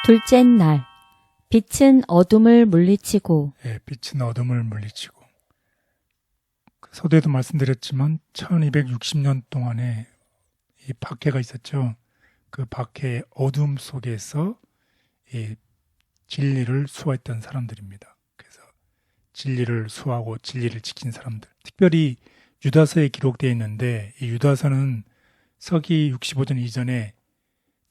둘째 날, 빛은 어둠을 물리치고. 예, 빛은 어둠을 물리치고. 서두에도 말씀드렸지만 1260년 동안에 이 박해가 있었죠. 그 박해의 어둠 속에서 이 진리를 수호했던 사람들입니다. 그래서 진리를 수호하고 진리를 지킨 사람들. 특별히 유다서에 기록되어 있는데 이 유다서는 서기 65년 이전에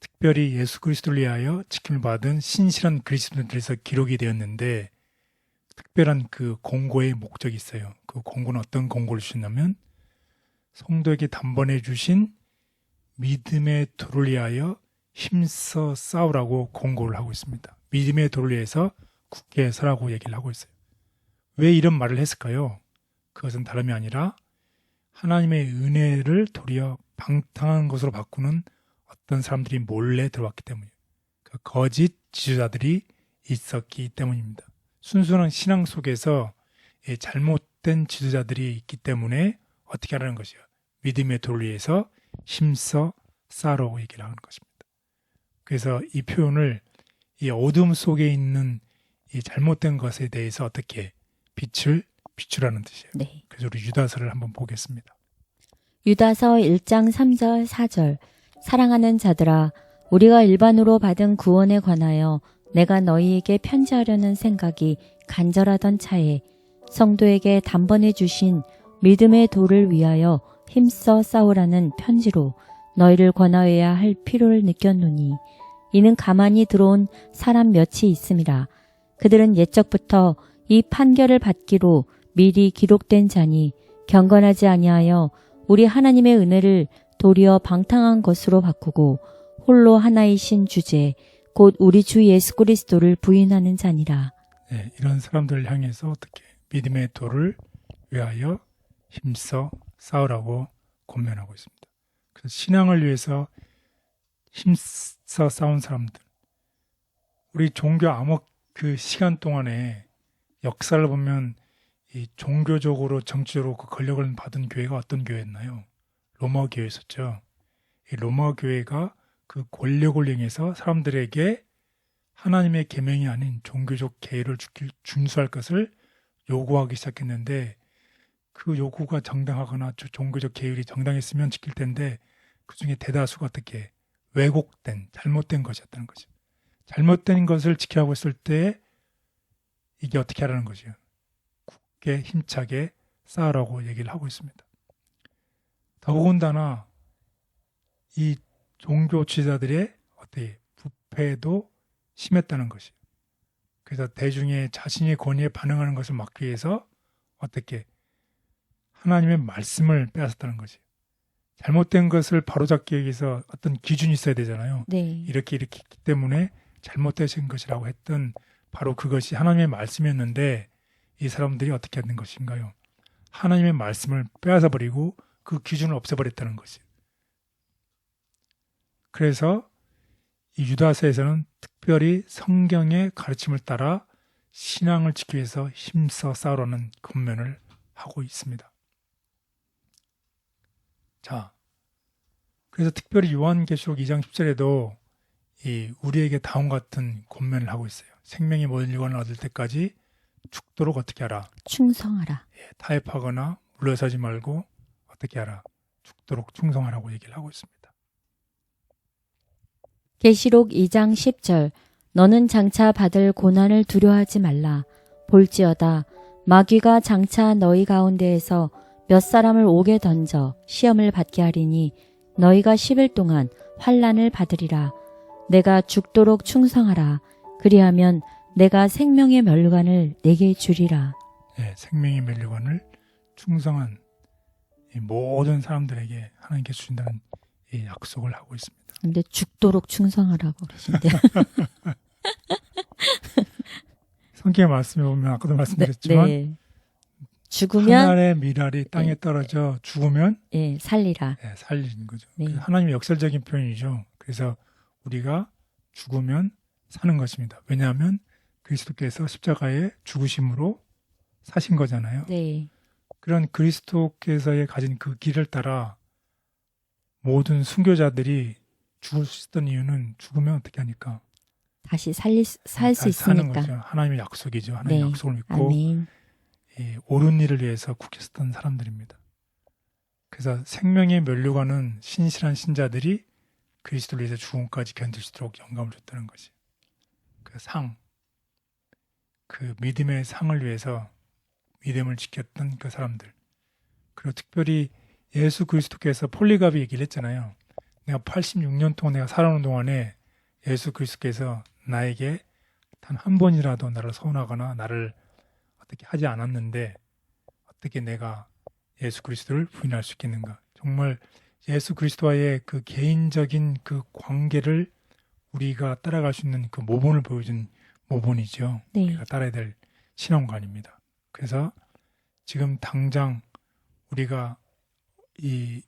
특별히 예수 그리스도를 위하여 지킴을 받은 신실한 그리스도인들에서 기록이 되었는데 특별한 그 공고의 목적이 있어요. 그 공고는 어떤 공고를 주셨냐면 성도에게 단번에 주신 믿음의 도를 위하여 힘써 싸우라고 공고를 하고 있습니다. 믿음의 도를 위해서 굳게 서라고 얘기를 하고 있어요. 왜 이런 말을 했을까요? 그것은 다름이 아니라 하나님의 은혜를 도리어 방탕한 것으로 바꾸는 어떤 사람들이 몰래 들어왔기 때문이에요. 그 거짓 지도자들이 있었기 때문입니다. 순수한 신앙 속에서 잘못된 지도자들이 있기 때문에 어떻게 하라는 것이요? 믿음의 도를 위해서 힘써 싸라고 얘기를 하는 것입니다. 그래서 이 표현을 이 어둠 속에 있는 이 잘못된 것에 대해서 어떻게 빛을 비추라는 뜻이에요. 네. 그래서 우리 유다서를 한번 보겠습니다. 유다서 1장 3절 4절. 사랑하는 자들아, 우리가 일반으로 받은 구원에 관하여 내가 너희에게 편지하려는 생각이 간절하던 차에 성도에게 단번에 주신 믿음의 도를 위하여 힘써 싸우라는 편지로 너희를 권하여야 할 필요를 느꼈노니 이는 가만히 들어온 사람 몇이 있음이라. 그들은 옛적부터 이 판결을 받기로 미리 기록된 자니 경건하지 아니하여 우리 하나님의 은혜를 도리어 방탕한 것으로 바꾸고 홀로 하나이신 주제 곧 우리 주 예수 그리스도를 부인하는 자니라. 네, 이런 사람들을 향해서 어떻게 믿음의 도를 위하여 힘써 싸우라고 권면하고 있습니다. 그래서 신앙을 위해서 힘써 싸운 사람들, 우리 종교 암흑 그 시간 동안에 역사를 보면 이 종교적으로 정치적으로 그 권력을 받은 교회가 어떤 교회였나요? 로마 교회였었죠. 이 로마 교회가 그 권력을 이용해서 사람들에게 하나님의 계명이 아닌 종교적 계율을 준수할 것을 요구하기 시작했는데 그 요구가 정당하거나 종교적 계율이 정당했으면 지킬 텐데 그 중에 대다수가 어떻게 왜곡된 잘못된 것이었다는 거죠. 잘못된 것을 지키라고 했을 때 이게 어떻게 하라는 거죠. 굳게 힘차게 싸우라고 얘기를 하고 있습니다. 더군다나 이 종교 지도자들의 어떻게 부패도 심했다는 것이에요. 그래서 대중의 자신의 권위에 반응하는 것을 막기 위해서 어떻게 하나님의 말씀을 빼앗았다는 것이에요. 잘못된 것을 바로잡기 위해서 어떤 기준이 있어야 되잖아요. 네. 이렇게 했기 때문에 잘못되신 것이라고 했던 바로 그것이 하나님의 말씀이었는데 이 사람들이 어떻게 하는 것인가요? 하나님의 말씀을 빼앗아 버리고 그 기준을 없애버렸다는 것이에요. 그래서 이 유다서에서는 특별히 성경의 가르침을 따라 신앙을 지키기 위해서 힘써 싸우라는 권면을 하고 있습니다. 자, 그래서 특별히 요한계시록 2장 10절에도 이 우리에게 다음과 같은 권면을 하고 있어요. 생명의 모든 일관을 얻을 때까지 죽도록 어떻게 하라? 충성하라. 타협하거나 물러서지 말고 어떻게 하라? 죽도록 충성하라고 얘기를 하고 있습니다. 계시록 2장 10절. 너는 장차 받을 고난을 두려워하지 말라. 볼지어다 마귀가 장차 너희 가운데에서 몇 사람을 옥에 던져 시험을 받게 하리니 너희가 10일 동안 환난을 받으리라. 내가 죽도록 충성하라. 그리하면 내가 생명의 멸관을 내게 주리라. 네, 생명의 멸관을 충성한 이 모든 사람들에게 하나님께 주신다는 이 약속을 하고 있습니다. 근데 죽도록 충성하라고 그러신데. 성경의 말씀에 보면 아까도 말씀드렸지만 네. 죽으면 하늘의 미랄이 땅에 떨어져 죽으면 살리라. 살리는 거죠. 네. 하나님의 역설적인 표현이죠. 그래서 우리가 죽으면 사는 것입니다. 왜냐하면 그리스도께서 십자가에 죽으심으로 사신 거잖아요. 네. 그런 그리스도께서의 가진 그 길을 따라 모든 순교자들이 죽을 수 있었던 이유는 죽으면 어떻게 하니까? 다시 살 수 사는 있으니까. 거죠. 하나님의 약속이죠. 하나님의 네. 약속을 믿고 아멘. 옳은 일을 위해서 굳게 섰던 사람들입니다. 그래서 생명의 면류관은 신실한 신자들이 그리스도를 위해서 죽음까지 견딜 수 있도록 영감을 줬다는 것이. 그 믿음의 상을 위해서 믿음을 지켰던 그 사람들. 그리고 특별히 예수 그리스도께서 폴리갑이 얘기를 했잖아요. 내가 86년 동안 내가 살아오는 동안에 예수 그리스도께서 나에게 단 한 번이라도 나를 서운하거나 나를 어떻게 하지 않았는데 어떻게 내가 예수 그리스도를 부인할 수 있겠는가. 정말 예수 그리스도와의 그 개인적인 그 관계를 우리가 따라갈 수 있는 그 모본을 보여준 모본이죠. 네. 우리가 따라야 될 신앙관입니다. 그래서 지금 당장 우리가 이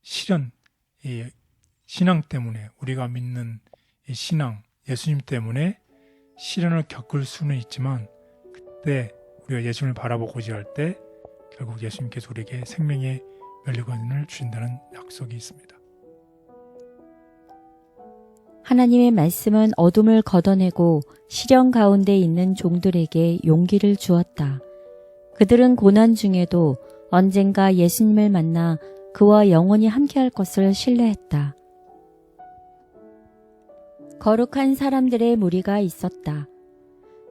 실현, 이 신앙 때문에 우리가 믿는 이 신앙, 예수님 때문에 시련을 겪을 수는 있지만 그때 우리가 예수님을 바라보고자 할 때 결국 예수님께서 우리에게 생명의 면류관을 주신다는 약속이 있습니다. 하나님의 말씀은 어둠을 걷어내고 시련 가운데 있는 종들에게 용기를 주었다. 그들은 고난 중에도 언젠가 예수님을 만나 그와 영원히 함께할 것을 신뢰했다. 거룩한 사람들의 무리가 있었다.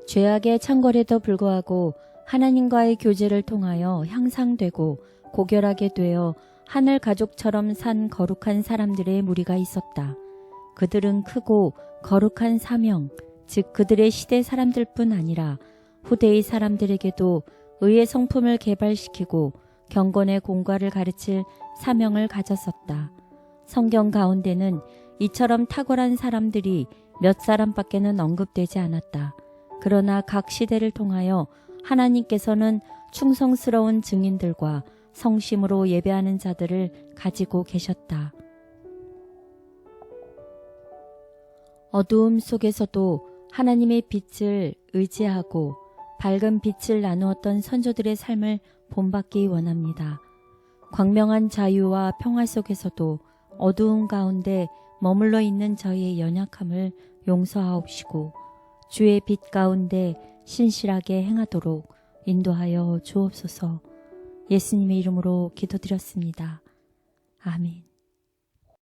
죄악의 창궐에도 불구하고 하나님과의 교제를 통하여 향상되고 고결하게 되어 하늘 가족처럼 산 거룩한 사람들의 무리가 있었다. 그들은 크고 거룩한 사명, 즉 그들의 시대 사람들뿐 아니라 후대의 사람들에게도 의의 성품을 개발시키고 경건의 공과를 가르칠 사명을 가졌었다. 성경 가운데는 이처럼 탁월한 사람들이 몇 사람밖에는 언급되지 않았다. 그러나 각 시대를 통하여 하나님께서는 충성스러운 증인들과 성심으로 예배하는 자들을 가지고 계셨다. 어두움 속에서도 하나님의 빛을 의지하고 밝은 빛을 나누었던 선조들의 삶을 본받기 원합니다. 광명한 자유와 평화 속에서도 어두움 가운데 머물러 있는 저희의 연약함을 용서하옵시고 주의 빛 가운데 신실하게 행하도록 인도하여 주옵소서. 예수님의 이름으로 기도드렸습니다. 아멘.